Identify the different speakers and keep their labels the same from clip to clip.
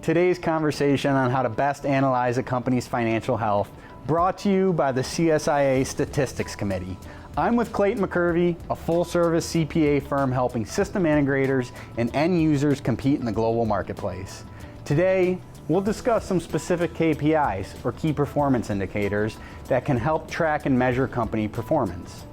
Speaker 1: Today's conversation on how to best analyze a company's financial health, brought to you by the CSIA Statistics Committee. I'm with Clayton McCurvey, a full-service CPA firm helping system integrators and end users compete in the global marketplace. Today, we'll discuss some specific KPIs, or key performance indicators, that can help track and measure company performance.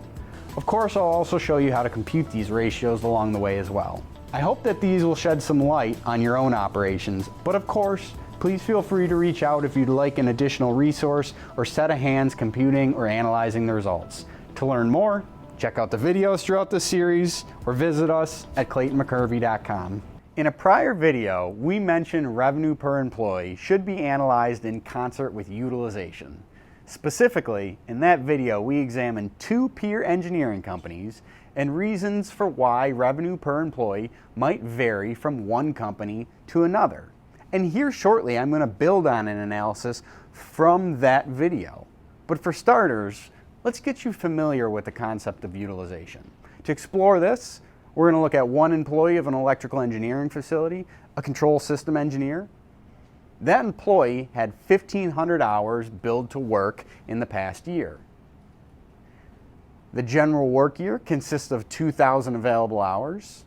Speaker 1: Of course, I'll also show you how to compute these ratios along the way as well. I hope that these will shed some light on your own operations, but of course, please feel free to reach out if you'd like an additional resource or set of hands computing or analyzing the results. To learn more, check out the videos throughout the series or visit us at claytonmccurvey.com. In a prior video, we mentioned revenue per employee should be analyzed in concert with utilization. Specifically, in that video, we examined two peer engineering companies and reasons for why revenue per employee might vary from one company to another. And here shortly, I'm going to build on an analysis from that video. But for starters, let's get you familiar with the concept of utilization. To explore this, we're going to look at one employee of an electrical engineering facility, a control system engineer. That employee had 1,500 hours billed to work in the past year. The general work year consists of 2,000 available hours.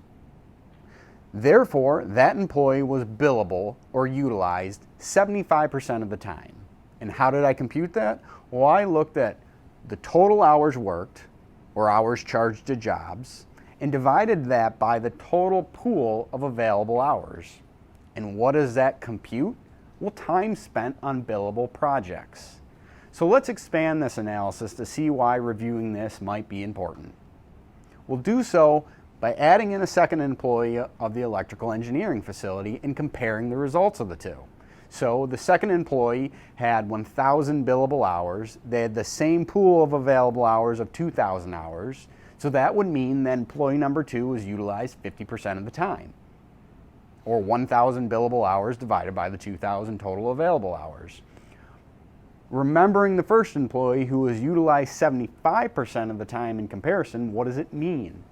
Speaker 1: Therefore, that employee was billable or utilized 75% of the time. And how did I compute that? Well, I looked at the total hours worked, or hours charged to jobs, and divided that by the total pool of available hours. And what does that compute? Well, time spent on billable projects. So let's expand this analysis to see why reviewing this might be important. We'll do so by adding in a second employee of the electrical engineering facility and comparing the results of the two. So the second employee had 1,000 billable hours. They had the same pool of available hours of 2,000 hours. So that would mean that employee number two was utilized 50% of the time, or 1,000 billable hours divided by the 2,000 total available hours. Remembering the first employee who was utilized 75% of the time in comparison, what does it mean?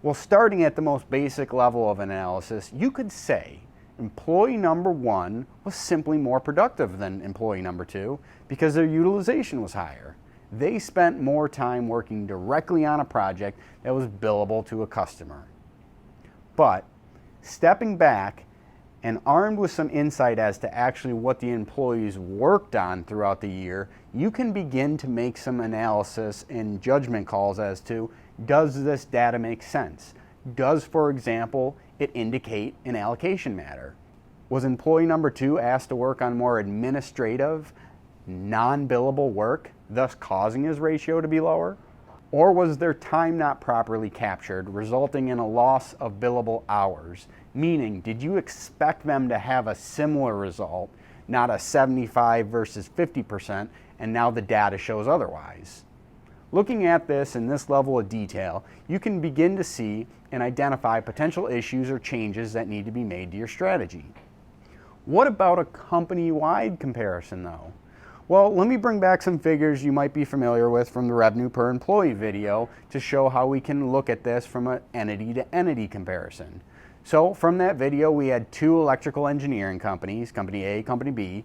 Speaker 1: Well, starting at the most basic level of analysis, you could say employee number one was simply more productive than employee number two because their utilization was higher. They spent more time working directly on a project that was billable to a customer. But stepping back and armed with some insight as to actually what the employees worked on throughout the year, you can begin to make some analysis and judgment calls as to, does this data make sense? Does, for example, it indicate an allocation matter? Was employee number two asked to work on more administrative, non-billable work, thus causing his ratio to be lower? Or was their time not properly captured, resulting in a loss of billable hours? Meaning, did you expect them to have a similar result, not a 75 versus 50%, and now the data shows otherwise? Looking at this in this level of detail, you can begin to see and identify potential issues or changes that need to be made to your strategy. What about a company-wide comparison though? Well, let me bring back some figures you might be familiar with from the revenue per employee video to show how we can look at this from an entity-to-entity comparison. So from that video, we had two electrical engineering companies, Company A, Company B.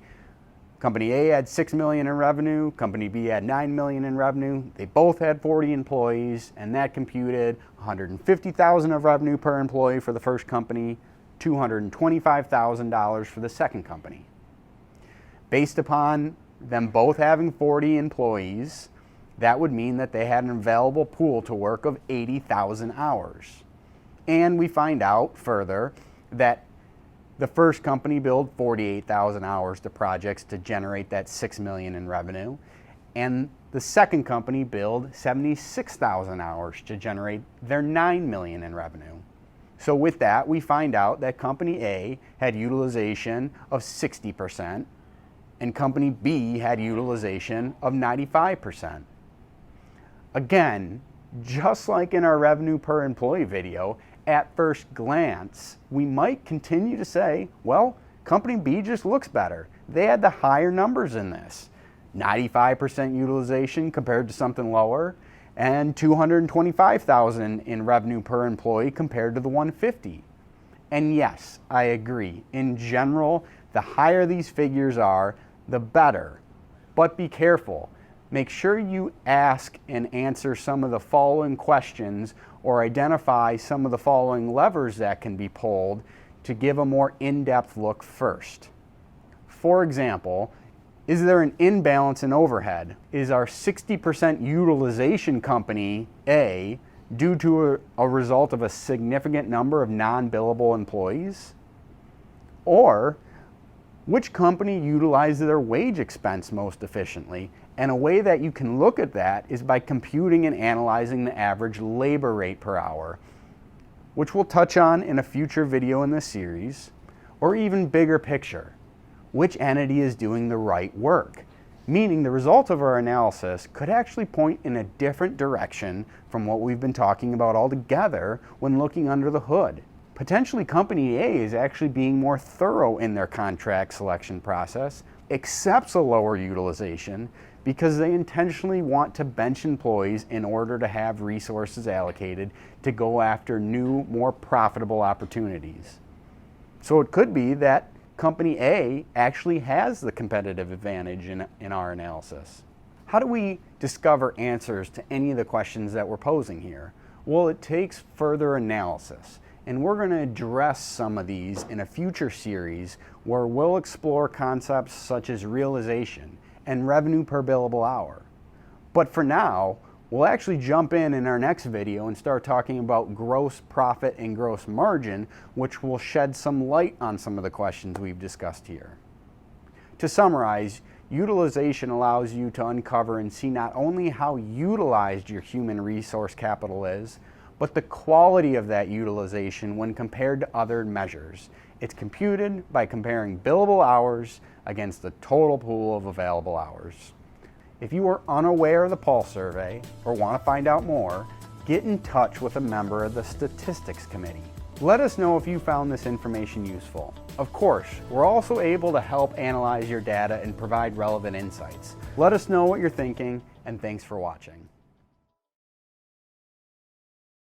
Speaker 1: Company A had $6 million in revenue, Company B had $9 million in revenue. They both had 40 employees, and that computed $150,000 of revenue per employee for the first company, $225,000 for the second company. Based upon them both having 40 employees, that would mean that they had an available pool to work of 80,000 hours. And we find out further that the first company billed 48,000 hours to projects to generate that $6 million in revenue, and the second company billed 76,000 hours to generate their $9 million in revenue. So with that, we find out that Company A had utilization of 60%, and Company B had utilization of 95%. Again, just like in our revenue per employee video, at first glance, we might continue to say, well, Company B just looks better. They had the higher numbers in this. 95% utilization compared to something lower, and $225,000 in revenue per employee compared to the $150,000. And yes, I agree. In general, the higher these figures are, the better. But be careful. Make sure you ask and answer some of the following questions or identify some of the following levers that can be pulled to give a more in-depth look first. For example, is there an imbalance in overhead? Is our 60% utilization company A due to a result of a significant number of non-billable employees? Or which company utilizes their wage expense most efficiently? And a way that you can look at that is by computing and analyzing the average labor rate per hour, which we'll touch on in a future video in this series, or even bigger picture, which entity is doing the right work? Meaning the result of our analysis could actually point in a different direction from what we've been talking about altogether when looking under the hood. Potentially company A is actually being more thorough in their contract selection process, accepts a lower utilization because they intentionally want to bench employees in order to have resources allocated to go after new, more profitable opportunities. So it could be that Company A actually has the competitive advantage in our analysis. How do we discover answers to any of the questions that we're posing here? Well, it takes further analysis, and we're going to address some of these in a future series where we'll explore concepts such as realization and revenue per billable hour. But for now, we'll actually jump in our next video and start talking about gross profit and gross margin, which will shed some light on some of the questions we've discussed here. To summarize, utilization allows you to uncover and see not only how utilized your human resource capital is, but the quality of that utilization when compared to other measures. It's computed by comparing billable hours against the total pool of available hours. If you are unaware of the Pulse survey or want to find out more, get in touch with a member of the Statistics Committee. Let us know if you found this information useful. Of course, we're also able to help analyze your data and provide relevant insights. Let us know what you're thinking, and thanks for watching.